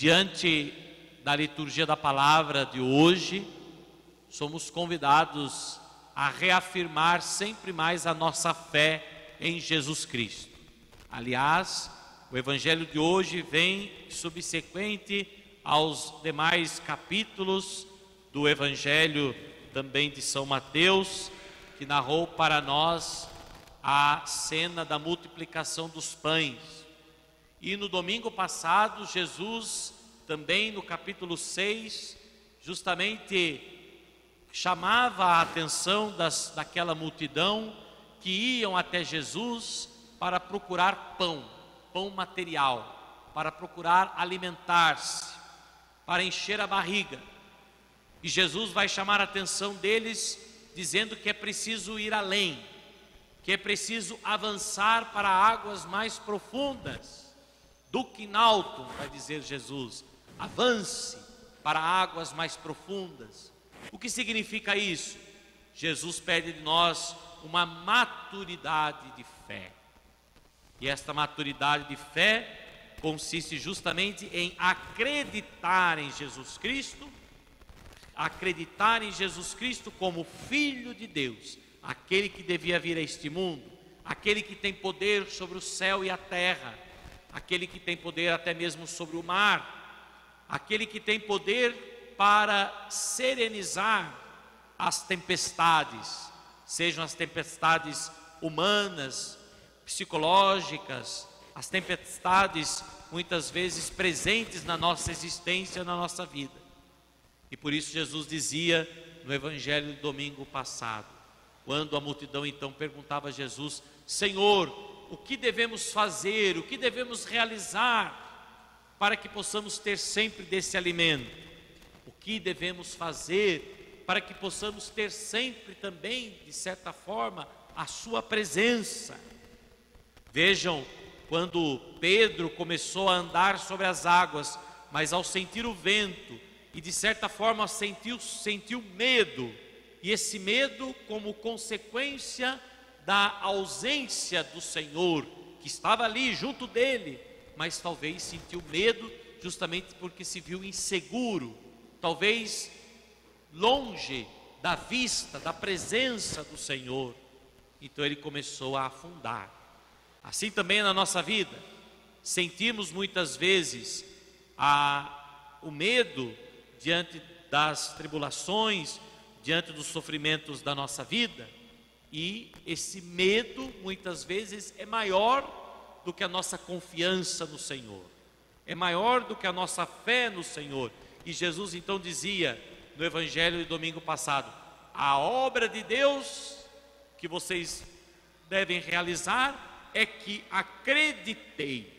Diante da liturgia da palavra de hoje, somos convidados a reafirmar sempre mais a nossa fé em Jesus Cristo. Aliás, o evangelho de hoje vem subsequente aos demais capítulos do evangelho também de São Mateus, que narrou para nós a cena da multiplicação dos pães. E no domingo passado, Jesus, também no capítulo 6, justamente chamava a atenção daquela multidão que iam até Jesus para procurar pão material, para procurar alimentar-se, para encher a barriga. E Jesus vai chamar a atenção deles, dizendo que é preciso ir além, que é preciso avançar para águas mais profundas. Duque in altum, vai dizer Jesus, avance para águas mais profundas. O que significa isso? Jesus pede de nós uma maturidade de fé. E esta maturidade de fé consiste justamente em acreditar em Jesus Cristo, acreditar em Jesus Cristo como Filho de Deus, aquele que devia vir a este mundo, aquele que tem poder sobre o céu e a terra, aquele que tem poder até mesmo sobre o mar, aquele que tem poder para serenizar as tempestades, sejam as tempestades humanas, psicológicas, as tempestades muitas vezes presentes na nossa existência, na nossa vida. E por isso Jesus dizia no evangelho do domingo passado, quando a multidão então perguntava a Jesus: Senhor, o que devemos fazer, o que devemos realizar para que possamos ter sempre desse alimento? O que devemos fazer para que possamos ter sempre também, de certa forma, a sua presença? Vejam, quando Pedro começou a andar sobre as águas, mas ao sentir o vento e de certa forma sentiu medo, e esse medo como consequência da ausência do Senhor, que estava ali junto dele, mas talvez sentiu medo justamente porque se viu inseguro, talvez longe da vista, da presença do Senhor. Então ele começou a afundar. Assim também na nossa vida, sentimos muitas vezes o medo diante das tribulações, diante dos sofrimentos da nossa vida, e esse medo muitas vezes é maior do que a nossa confiança no Senhor, é maior do que a nossa fé no Senhor. E Jesus então dizia no evangelho de domingo passado: a obra de Deus que vocês devem realizar é que acrediteis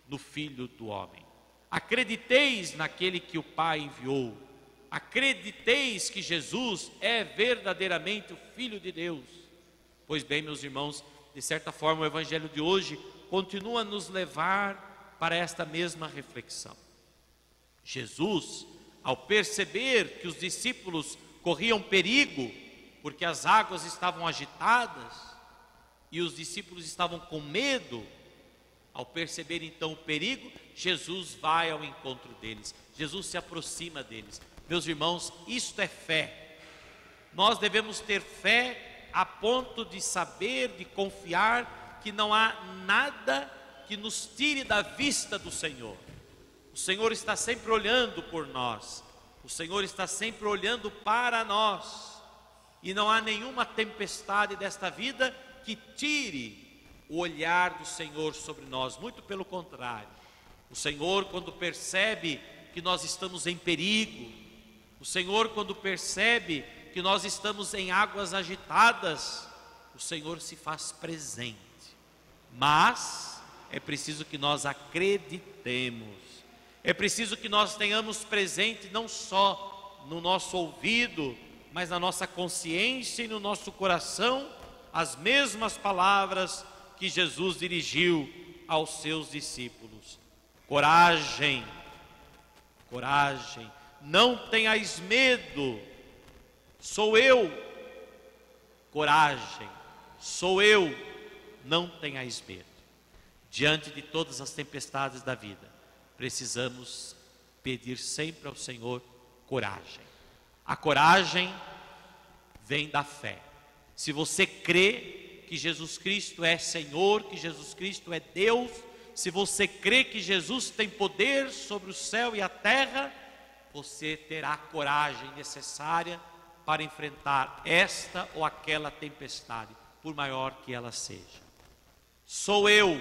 no Filho do Homem, acrediteis naquele que o Pai enviou, acrediteis que Jesus é verdadeiramente o Filho de Deus. Pois bem, meus irmãos, de certa forma o evangelho de hoje continua a nos levar para esta mesma reflexão. Jesus, ao perceber que os discípulos corriam perigo, porque as águas estavam agitadas e os discípulos estavam com medo, ao perceber então o perigo, Jesus vai ao encontro deles, Jesus se aproxima deles. Meus irmãos, isto é fé. Nós devemos ter fé a ponto de saber, de confiar que não há nada que nos tire da vista do Senhor. O Senhor está sempre olhando por nós, o Senhor está sempre olhando para nós, e não há nenhuma tempestade desta vida que tire o olhar do Senhor sobre nós. Muito pelo contrário, o Senhor, quando percebe que nós estamos em perigo, o Senhor, quando percebe que nós estamos em águas agitadas, o Senhor se faz presente. Mas é preciso que nós acreditemos, é preciso que nós tenhamos presente não só no nosso ouvido, mas na nossa consciência e no nosso coração as mesmas palavras que Jesus dirigiu aos seus discípulos: coragem, coragem, não tenhais medo, sou eu. Coragem, sou eu, não tenhais medo. diante de todas as tempestades da vida, precisamos pedir sempre ao Senhor coragem. A coragem vem da fé. Se você crê que Jesus Cristo é Senhor, que Jesus Cristo é Deus, se você crê que Jesus tem poder sobre o céu e a terra, você terá a coragem necessária para enfrentar esta ou aquela tempestade, por maior que ela seja. Sou eu.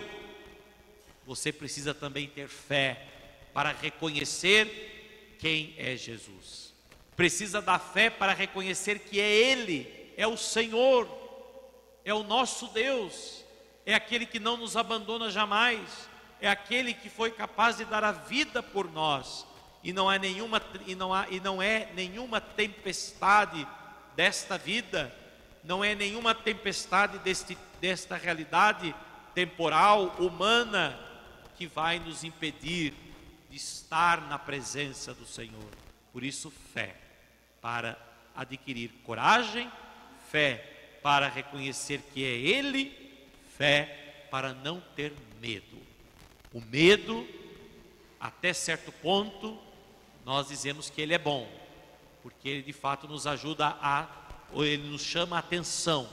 Você precisa também ter fé para reconhecer quem é Jesus. Precisa da fé para reconhecer que é Ele, é o Senhor, é o nosso Deus, é aquele que não nos abandona jamais, é aquele que foi capaz de dar a vida por nós. E não é nenhuma tempestade desta vida, não é nenhuma tempestade desta realidade temporal, humana, que vai nos impedir de estar na presença do Senhor. Por isso, fé para adquirir coragem, fé para reconhecer que é Ele, fé para não ter medo. O medo, até certo ponto, nós dizemos que ele é bom, porque ele de fato nos ajuda ou ele nos chama a atenção.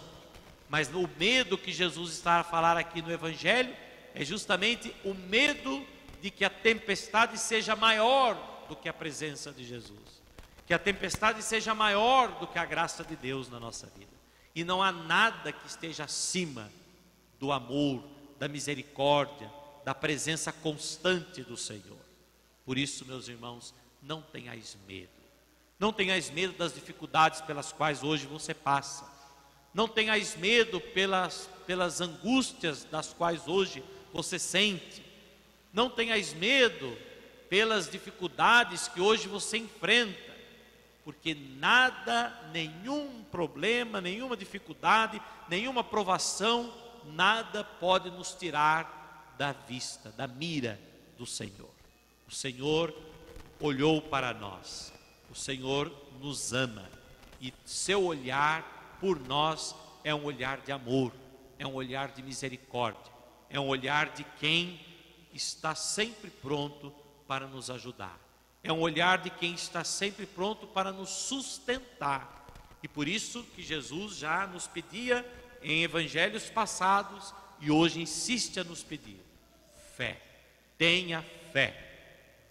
Mas o medo que Jesus está a falar aqui no Evangelho é justamente o medo de que a tempestade seja maior do que a presença de Jesus, que a tempestade seja maior do que a graça de Deus na nossa vida. E não há nada que esteja acima do amor, da misericórdia, da presença constante do Senhor. Por isso, meus irmãos, não tenhais medo. Não tenhais medo das dificuldades pelas quais hoje você passa. Não tenhais medo pelas angústias das quais hoje você sente. Não tenhais medo pelas dificuldades que hoje você enfrenta. Porque nada, nenhum problema, nenhuma dificuldade, nenhuma provação, nada pode nos tirar da vista, da mira do Senhor. O Senhor olhou para nós, o Senhor nos ama e seu olhar por nós é um olhar de amor, é um olhar de misericórdia, é um olhar de quem está sempre pronto para nos ajudar, é um olhar de quem está sempre pronto para nos sustentar. E por isso que Jesus já nos pedia em evangelhos passados e hoje insiste a nos pedir fé. Tenha fé,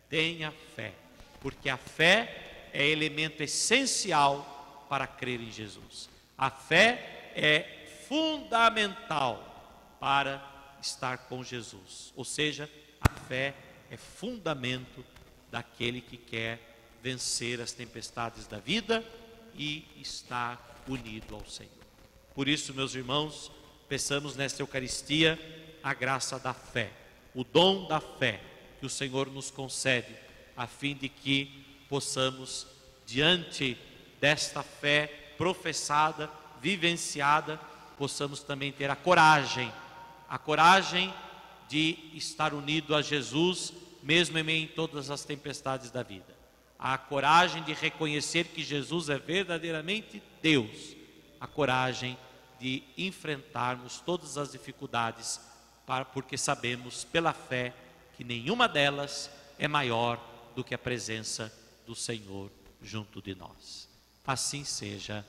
tenha fé, porque a fé é elemento essencial para crer em Jesus. A fé é fundamental para estar com Jesus, ou seja, a fé é fundamento daquele que quer vencer as tempestades da vida e estar unido ao Senhor. Por isso, meus irmãos, peçamos nesta Eucaristia a graça da fé, o dom da fé que o Senhor nos concede, a fim de que possamos, diante desta fé professada, vivenciada, possamos também ter a coragem de estar unido a Jesus, mesmo em meio a todas as tempestades da vida. A coragem de reconhecer que Jesus é verdadeiramente Deus. A coragem de enfrentarmos todas as dificuldades, porque sabemos pela fé que nenhuma delas é maior do que a presença do Senhor junto de nós. Assim seja.